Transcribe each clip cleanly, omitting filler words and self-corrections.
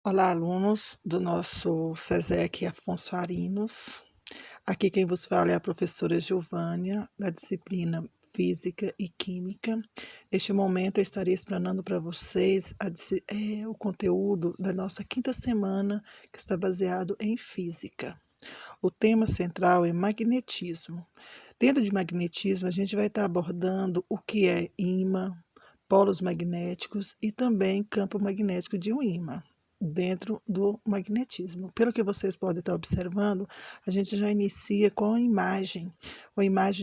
Olá, alunos do nosso SESEC Afonso Arinos. Aqui quem vos fala é a professora Giovânia, da disciplina Física e Química. Neste momento eu estarei explanando para vocês o conteúdo da nossa quinta semana, que está baseado em Física. O tema central é magnetismo. Dentro de magnetismo, a gente vai estar abordando o que é ímã, polos magnéticos e também campo magnético de um ímã dentro do magnetismo. Pelo que vocês podem estar observando, a gente já inicia com a imagem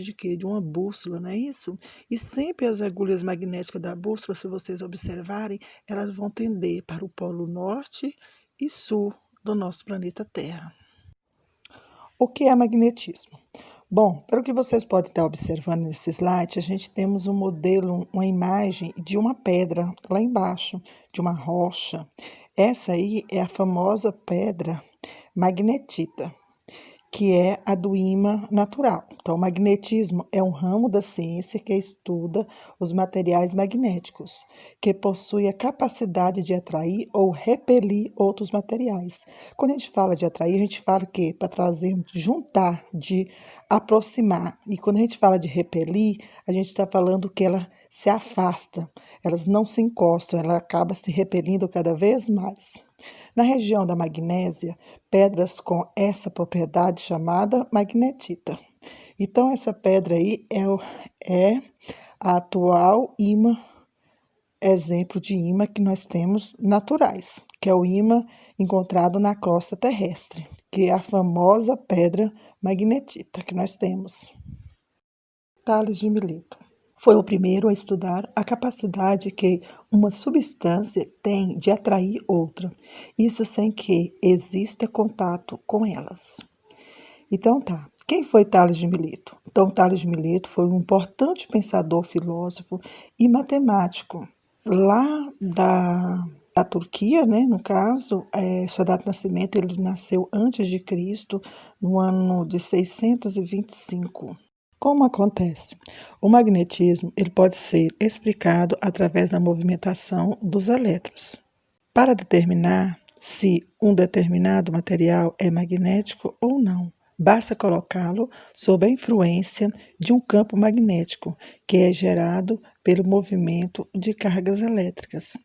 de quê? De uma bússola, não é isso? E sempre as agulhas magnéticas da bússola, se vocês observarem, elas vão tender para o polo norte e sul do nosso planeta Terra. O que é magnetismo? Bom, pelo que vocês podem estar observando nesse slide, a gente temos um modelo, uma imagem de uma pedra lá embaixo, de uma rocha. Essa aí é a famosa pedra magnetita, que é a do ímã natural. Então, o magnetismo é um ramo da ciência que estuda os materiais magnéticos, que possui a capacidade de atrair ou repelir outros materiais. Quando a gente fala de atrair, a gente fala que para trazer, de juntar, de aproximar. E quando a gente fala de repelir, a gente está falando que ela se afasta, elas não se encostam, ela acaba se repelindo cada vez mais. Na região da magnésia, pedras com essa propriedade chamada magnetita. Então, essa pedra aí é a atual ímã, exemplo de ímã que nós temos naturais, que é o ímã encontrado na crosta terrestre, que é a famosa pedra magnetita que nós temos. Tales de Mileto foi o primeiro a estudar a capacidade que uma substância tem de atrair outra, isso sem que exista contato com elas. Então tá, quem foi Tales de Mileto? Então, Tales de Mileto foi um importante pensador, filósofo e matemático lá da Turquia, né? No caso, sua data de nascimento, ele nasceu antes de Cristo, no ano de 625. Como acontece? O magnetismo ele pode ser explicado através da movimentação dos elétrons. Para determinar se um determinado material é magnético ou não, basta colocá-lo sob a influência de um campo magnético, que é gerado pelo movimento de cargas elétricas.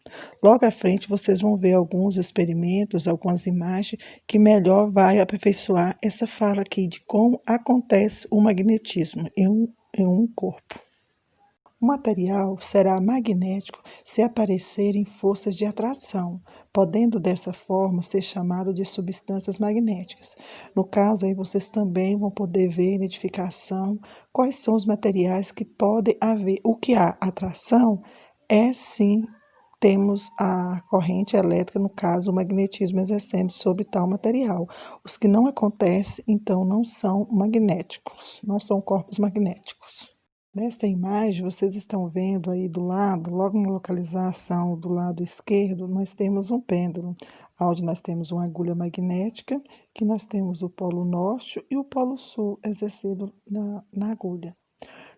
Logo à frente, vocês vão ver alguns experimentos, algumas imagens, que melhor vai aperfeiçoar essa fala aqui de como acontece o magnetismo em um corpo. O material será magnético se aparecerem forças de atração, podendo dessa forma ser chamado de substâncias magnéticas. No caso, aí vocês também vão poder ver a identificação, quais são os materiais que podem haver. O que há atração é sim, temos a corrente elétrica, no caso, o magnetismo exercendo sobre tal material. Os que não acontecem, então, não são magnéticos, não são corpos magnéticos. Nesta imagem, vocês estão vendo aí do lado, logo na localização do lado esquerdo, nós temos um pêndulo, onde nós temos uma agulha magnética, que nós temos o polo norte e o polo sul exercido na agulha.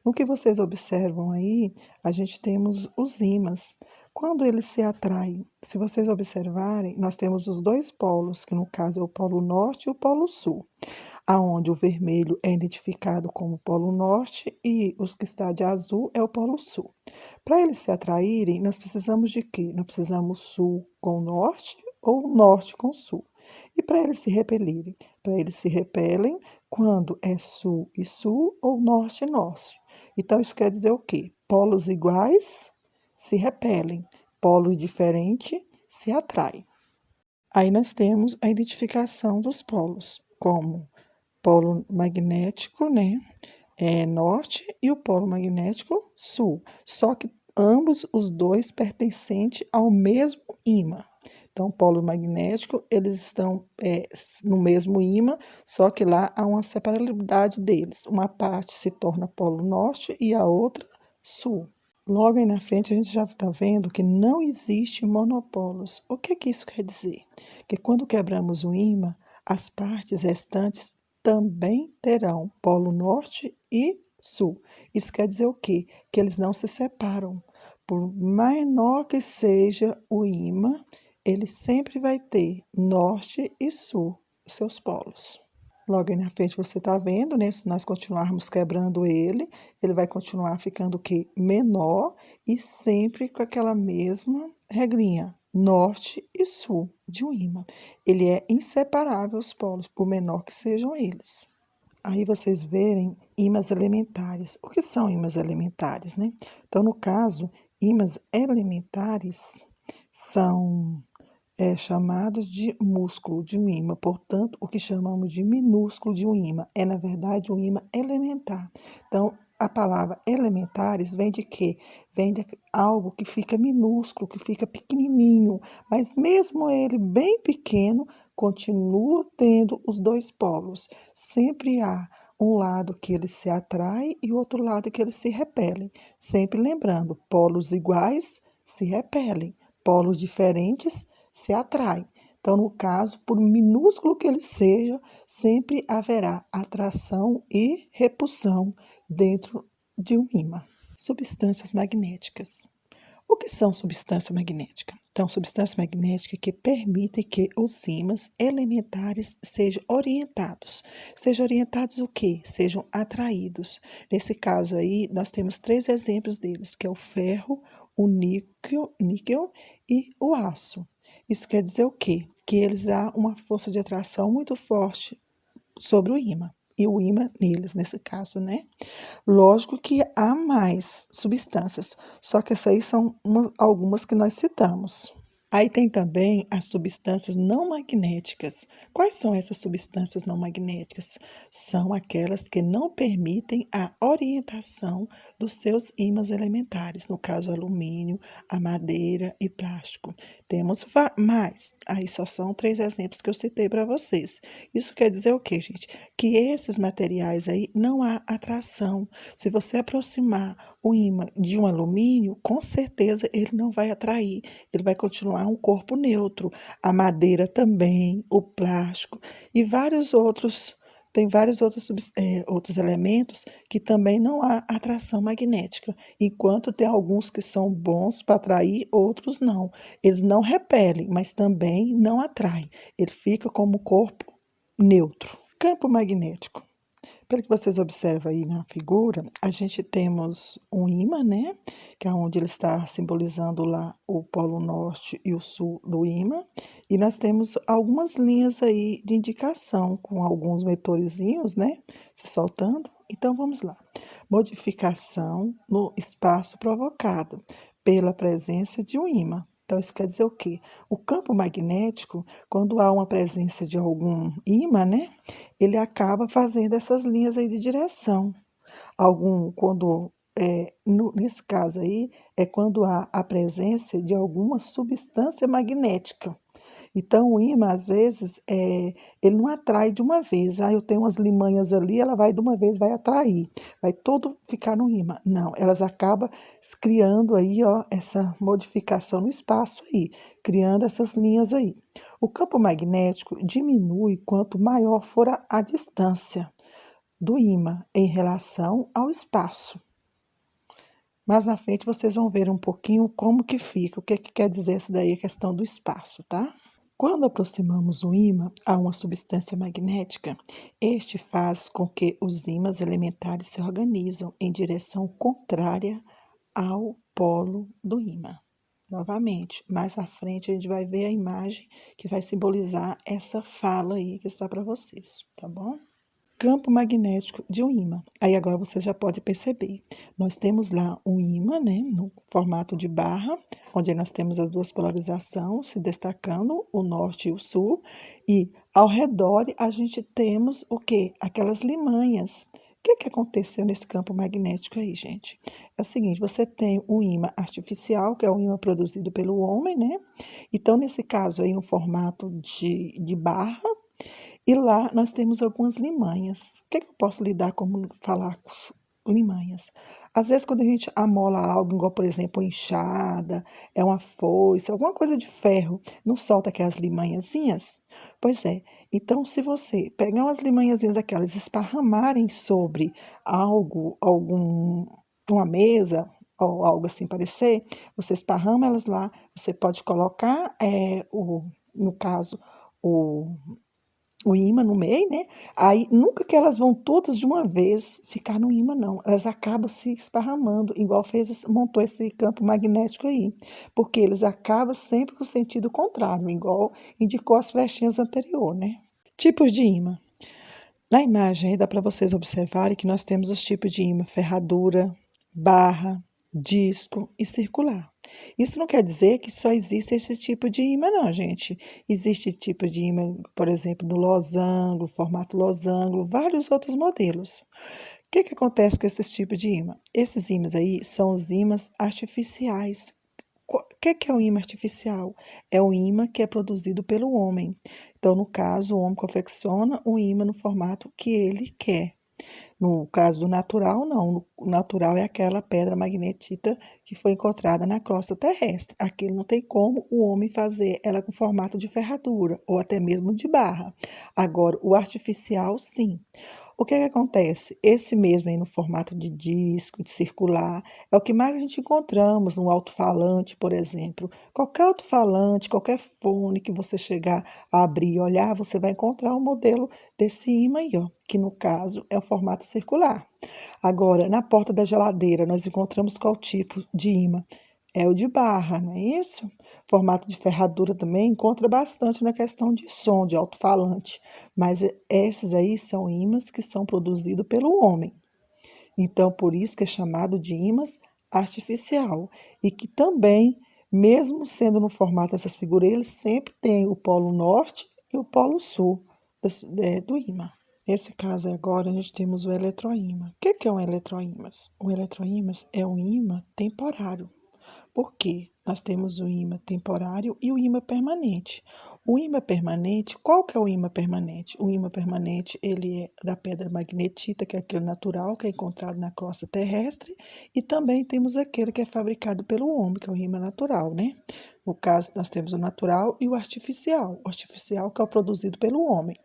No que vocês observam aí, a gente temos os ímãs. Quando eles se atraem, se vocês observarem, nós temos os dois polos, que no caso é o polo norte e o polo sul, aonde o vermelho é identificado como polo norte e os que está de azul é o polo sul. Para eles se atraírem, nós precisamos de quê? Nós precisamos sul com norte ou norte com sul. E para eles se repelirem? Para eles se repelem quando é sul e sul ou norte e norte. Então, isso quer dizer o quê? Polos iguais se repelem, polos diferentes se atraem. Aí nós temos a identificação dos polos, como polo magnético, né, norte e o polo magnético sul. Só que ambos os dois pertencentes ao mesmo ímã. Então, o polo magnético, eles estão no mesmo ímã, só que lá há uma separabilidade deles. Uma parte se torna polo norte e a outra sul. Logo aí na frente, a gente já está vendo que não existe monopolos. O que isso quer dizer? Que quando quebramos o ímã, as partes restantes também terão polo norte e sul. Isso quer dizer o quê? Que eles não se separam. Por menor que seja o ímã, ele sempre vai ter norte e sul, os seus polos. Logo aí na frente você está vendo, né? Se nós continuarmos quebrando ele vai continuar ficando o quê? Menor e sempre com aquela mesma regrinha, norte e sul de um ímã. Ele é inseparável os polos, por menor que sejam eles. Aí vocês verem ímãs elementares. O que são ímãs elementares, né? Então, no caso, ímãs elementares são chamados de músculo de um ímã. Portanto, o que chamamos de minúsculo de um ímã é, na verdade, um ímã elementar. Então, a palavra elementares vem de quê? Vem de algo que fica minúsculo, que fica pequenininho, mas mesmo ele bem pequeno, continua tendo os dois polos. Sempre há um lado que ele se atrai e o outro lado que eles se repelem. Sempre lembrando, polos iguais se repelem, polos diferentes se atraem. Então, no caso, por minúsculo que ele seja, sempre haverá atração e repulsão dentro de um ímã. Substâncias magnéticas. O que são substância magnética? Então, substância magnética que permitem que os ímãs elementares sejam orientados. Sejam orientados o quê? Sejam atraídos. Nesse caso aí, nós temos 3 exemplos deles, que é o ferro, o níquel e o aço. Isso quer dizer o quê? Que eles há uma força de atração muito forte sobre o ímã. E o ímã neles, nesse caso, né? Lógico que há mais substâncias, só que essas aí são algumas que nós citamos. Aí tem também as substâncias não magnéticas. Quais são essas substâncias não magnéticas? São aquelas que não permitem a orientação dos seus ímãs elementares, no caso alumínio, a madeira e plástico. Temos mais, aí só são 3 exemplos que eu citei para vocês. Isso quer dizer o quê, gente? Que esses materiais aí não há atração. Se você aproximar o ímã de um alumínio, com certeza ele não vai atrair, ele vai continuar um corpo neutro. A madeira também, o plástico e vários outros, tem vários outros elementos que também não há atração magnética, enquanto tem alguns que são bons para atrair, outros não. Eles não repelem, mas também não atraem. Ele fica como corpo neutro. Campo magnético. Pelo que vocês observam aí na figura, a gente temos um ímã, né? Que é onde ele está simbolizando lá o polo norte e o sul do ímã. E nós temos algumas linhas aí de indicação, com alguns vetorizinhos, né? Se soltando. Então, vamos lá. Modificação no espaço provocado pela presença de um ímã. Então, isso quer dizer o quê? O campo magnético, quando há uma presença de algum ímã, né? Ele acaba fazendo essas linhas aí de direção. Nesse caso aí, é quando há a presença de alguma substância magnética. Então, o ímã, às vezes, ele não atrai de uma vez. Ah, eu tenho umas limanhas ali, ela vai de uma vez, vai atrair, vai todo ficar no ímã. Não, elas acabam criando aí, ó, essa modificação no espaço aí, criando essas linhas aí. O campo magnético diminui quanto maior for a distância do ímã em relação ao espaço. Mas na frente vocês vão ver um pouquinho como que fica, o que que quer dizer isso daí, a questão do espaço, tá? Quando aproximamos o ímã a uma substância magnética, este faz com que os ímãs elementares se organizam em direção contrária ao polo do ímã. Novamente, mais à frente a gente vai ver a imagem que vai simbolizar essa fala aí que está para vocês, tá bom? Campo magnético de um ímã. Aí agora você já pode perceber. Nós temos lá um ímã, né, no formato de barra, onde nós temos as duas polarizações se destacando, o norte e o sul, e ao redor a gente temos o quê? Aquelas limanhas. O que que aconteceu nesse campo magnético aí, gente? É o seguinte, você tem um ímã artificial, que é o ímã produzido pelo homem, né? Então, nesse caso aí, no formato de barra, e lá nós temos algumas limanhas. O que é que eu posso lidar como falar com limanhas? Às vezes, quando a gente amola algo, igual, por exemplo, enxada, é uma foice, alguma coisa de ferro, não solta aquelas limanhazinhas? Pois é. Então, se você pegar umas limanhazinhas aquelas, esparramarem sobre algo, uma mesa, ou algo assim parecer, você esparrama elas lá, você pode colocar, no caso, o o ímã no meio, né, aí nunca que elas vão todas de uma vez ficar no ímã não, elas acabam se esparramando, igual fez esse montou esse campo magnético aí, porque eles acabam sempre com o sentido contrário, igual indicou as flechinhas anterior, né. Tipos de ímã. Na imagem aí dá para vocês observarem que nós temos os tipos de ímã: ferradura, barra, disco e circular. Isso não quer dizer que só existe esse tipo de ímã não, gente. Existe tipo de ímã, por exemplo, do losango, formato losango, vários outros modelos. O que acontece com esses tipos de ímã? Esses ímãs aí são os ímãs artificiais. O que é o ímã artificial? É o ímã que é produzido pelo homem. Então, no caso, o homem confecciona o ímã no formato que ele quer. No caso do natural, não. O natural é aquela pedra magnetita que foi encontrada na crosta terrestre. Aquilo não tem como o homem fazer ela com formato de ferradura ou até mesmo de barra. Agora, o artificial, sim. O que acontece? Esse mesmo aí no formato de disco, de circular, é o que mais a gente encontramos no alto-falante, por exemplo. Qualquer alto-falante, qualquer fone que você chegar a abrir e olhar, você vai encontrar um modelo desse ímã aí, ó, que no caso é o formato circular. Agora, na porta da geladeira, nós encontramos qual tipo de ímã? É o de barra, não é isso? Formato de ferradura também encontra bastante na questão de som, de alto-falante, mas esses aí são ímãs que são produzidos pelo homem. Então, por isso que é chamado de ímãs artificial. E que também, mesmo sendo no formato dessas figuras, eles sempre têm o polo norte e o polo sul do ímã. Nesse caso agora, a gente temos o eletroímã. O que é um eletroímãs? O eletroímãs é um ímã temporário. Por quê? Nós temos o ímã temporário e o ímã permanente. O ímã permanente, qual que é o ímã permanente? O ímã permanente, ele é da pedra magnetita, que é aquele natural, que é encontrado na crosta terrestre, e também temos aquele que é fabricado pelo homem, que é o ímã natural, né? No caso, nós temos o natural e o artificial que é o produzido pelo homem.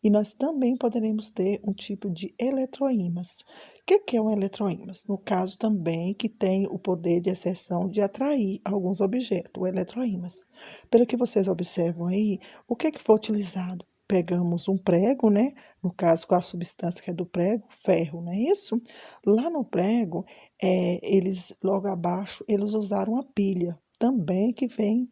E nós também poderemos ter um tipo de eletroímãs. O que é um eletroímãs? No caso também que tem o poder de exceção de atrair alguns objetos, o eletroímãs. Pelo que vocês observam aí, o que foi utilizado? Pegamos um prego, né? No caso, com a substância que é do prego, ferro, não é isso? Lá no prego, eles, logo abaixo, eles usaram uma pilha, também que vem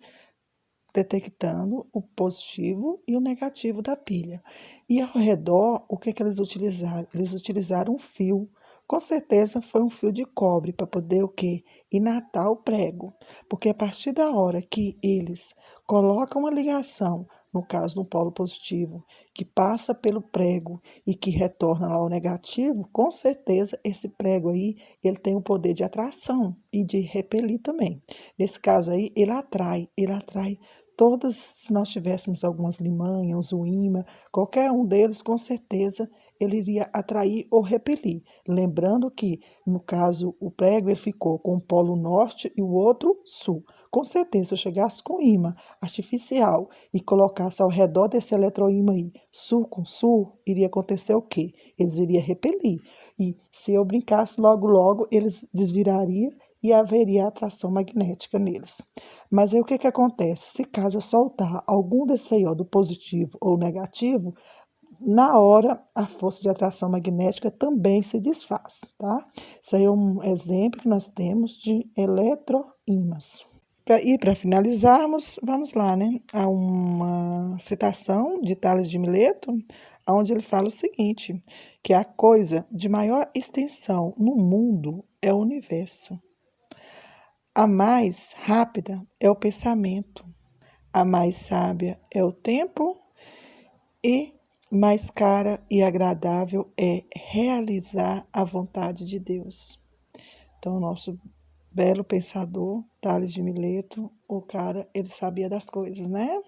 detectando o positivo e o negativo da pilha. E ao redor, o que eles utilizaram? Eles utilizaram um fio. Com certeza foi um fio de cobre para poder o quê? Inatar o prego. Porque a partir da hora que eles colocam uma ligação, no caso no polo positivo, que passa pelo prego e que retorna lá o negativo, com certeza esse prego aí, ele tem o poder de atração e de repelir também. Nesse caso aí, ele atrai todas, se nós tivéssemos algumas limanhas, o ímã, qualquer um deles, com certeza, ele iria atrair ou repelir. Lembrando que, no caso, o prego ele ficou com o polo norte e o outro sul. Com certeza, se eu chegasse com ímã artificial e colocasse ao redor desse eletroímã aí, sul com sul, iria acontecer o quê? Eles iriam repelir. E se eu brincasse logo, logo, eles desvirariam e haveria atração magnética neles. Mas aí o que acontece? Se caso eu soltar algum desse aí, ó, do positivo ou negativo, na hora a força de atração magnética também se desfaz, tá? Isso aí é um exemplo que nós temos de eletroímãs. E para finalizarmos, vamos lá, né? Há uma citação de Tales de Mileto, onde ele fala o seguinte, que a coisa de maior extensão no mundo é o universo. A mais rápida é o pensamento, a mais sábia é o tempo e mais cara e agradável é realizar a vontade de Deus. Então, o nosso belo pensador, Tales de Mileto, o cara, ele sabia das coisas, né?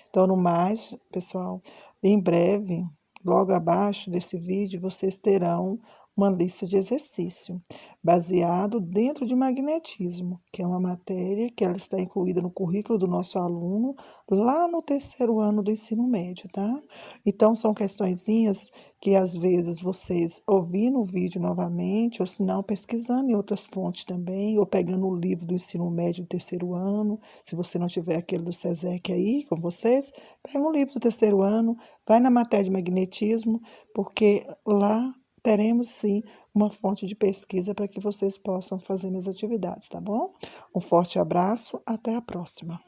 Então, no mais, pessoal, em breve, logo abaixo desse vídeo, vocês terão uma lista de exercício, baseado dentro de magnetismo, que é uma matéria que ela está incluída no currículo do nosso aluno lá no terceiro ano do ensino médio, tá? Então, são questõezinhas que às vezes vocês ouvindo o vídeo novamente, ou se não, pesquisando em outras fontes também, ou pegando o livro do ensino médio do terceiro ano, se você não tiver aquele do SESEC aí com vocês, pega um livro do terceiro ano, vai na matéria de magnetismo, porque lá teremos sim uma fonte de pesquisa para que vocês possam fazer minhas atividades, tá bom? Um forte abraço, até a próxima.